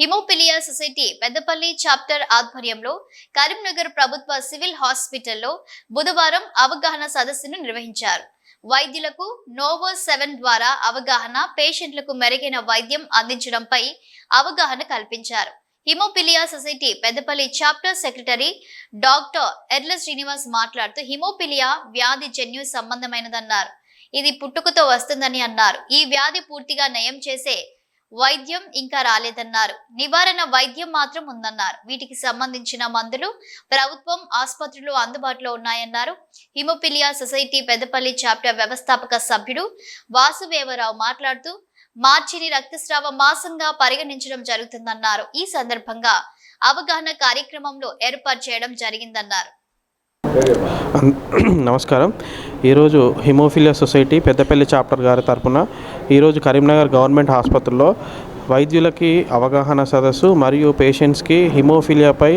Haemophilia society Peddapalli chapter ఆధ్వర్యంలో కరీంనగర్ ప్రభుత్వ civil హాస్పిటల్లో బుధవారం అవగాహన సదస్సును నిర్వహించారు. వైద్యులకు NovoSeven ద్వారా అవగాహన, పేషెంట్లకు మెరుగైన వైద్యం అందించడంపై అవగాహన కల్పించారు. Haemophilia society Peddapalli chapter secretary doctor Erla Srinivas మాట్లాడుతూ హిమోఫిలియా వ్యాధి జన్యు సంబంధమైనదన్నారు. ఇది పుట్టుకతో వస్తుందని అన్నారు. ఈ వ్యాధి పూర్తిగా నయం చేసే వైద్యం ఇంకా రాలేదన్నారు. నివారణ వైద్యం మాత్రం ఉందన్నారు. వీటికి సంబంధించిన మందులు ప్రభుత్వం ఆసుపత్రులు అందుబాటులో ఉన్నాయన్నారు. హిమోఫిలియా సొసైటీ పెద్దపల్లి చాప్టర్ వ్యవస్థాపక సభ్యుడు వాసుదేవరావు మాట్లాడుతూ మార్చిని రక్తస్రావ మాసంగా పరిగణించడం జరుగుతుందన్నారు. ఈ సందర్భంగా అవగాహన కార్యక్రమంలో ఏర్పాటు చేయడం జరిగిందన్నారు. నమస్కారం. ఈరోజు హిమోఫిలియా సొసైటీ పెద్దపల్లి చాప్టర్ గారి తరపున ఈరోజు కరీంనగర్ గవర్నమెంట్ ఆసుపత్రిలో వైద్యులకి అవగాహన సదస్సు మరియు పేషెంట్స్కి హిమోఫిలియాపై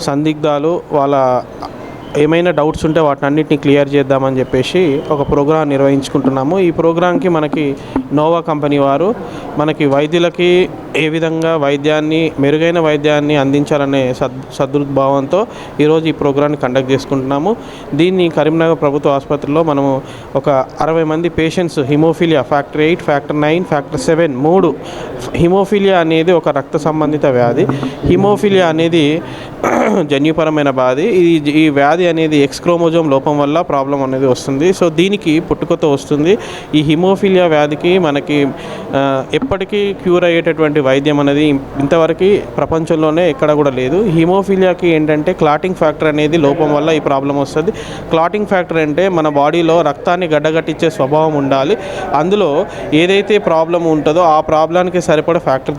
సందిగ్ధాలు, వాళ్ళ ఏమైనా డౌట్స్ ఉంటే వాటిని అన్నింటినీ క్లియర్ చేద్దామని చెప్పేసి ఒక ప్రోగ్రాం నిర్వహించుకుంటున్నాము. ఈ ప్రోగ్రాంకి మనకి నోవా కంపెనీ వారు మనకి వైద్యులకి ఏ విధంగా మెరుగైన వైద్యాన్ని అందించాలనే సదృద్భావంతో ఈరోజు ఈ ప్రోగ్రాన్ని కండక్ట్ చేసుకుంటున్నాము. దీన్ని కరీంనగర్ ప్రభుత్వ ఆసుపత్రిలో మనము ఒక 60 మంది patients haemophilia factor 8, factor 9, factor 7 3 haemophilia అనేది ఒక రక్త సంబంధిత వ్యాధి. హిమోఫిలియా అనేది జన్యుపరమైన వ్యాధి. ఈ వ్యాధి అనేది ఎక్స్ క్రోమోజోమ్ లోపం వల్ల ప్రాబ్లం అనేది వస్తుంది. సో దీనికి పుట్టుకతో వస్తుంది. ఈ హిమోఫిలియా వ్యాధికి మనకి ఎప్పటికీ క్యూర్ అయ్యేటటువంటి వైద్యం అనేది ఇంతవరకు ప్రపంచంలోనే ఎక్కడ కూడా లేదు. హిమోఫిలియాకి ఏంటంటే క్లాటింగ్ ఫ్యాక్టర్ అనేది లోపం వల్ల ఈ ప్రాబ్లం వస్తుంది. క్లాటింగ్ ఫ్యాక్టర్ అంటే మన బాడీలో రక్తాన్ని గడ్డగట్టించే స్వభావం ఉండాలి. అందులో ఏదైతే ప్రాబ్లం ఉంటుందో ఆ ప్రాబ్లానికి సరిపడే ఫ్యాక్టర్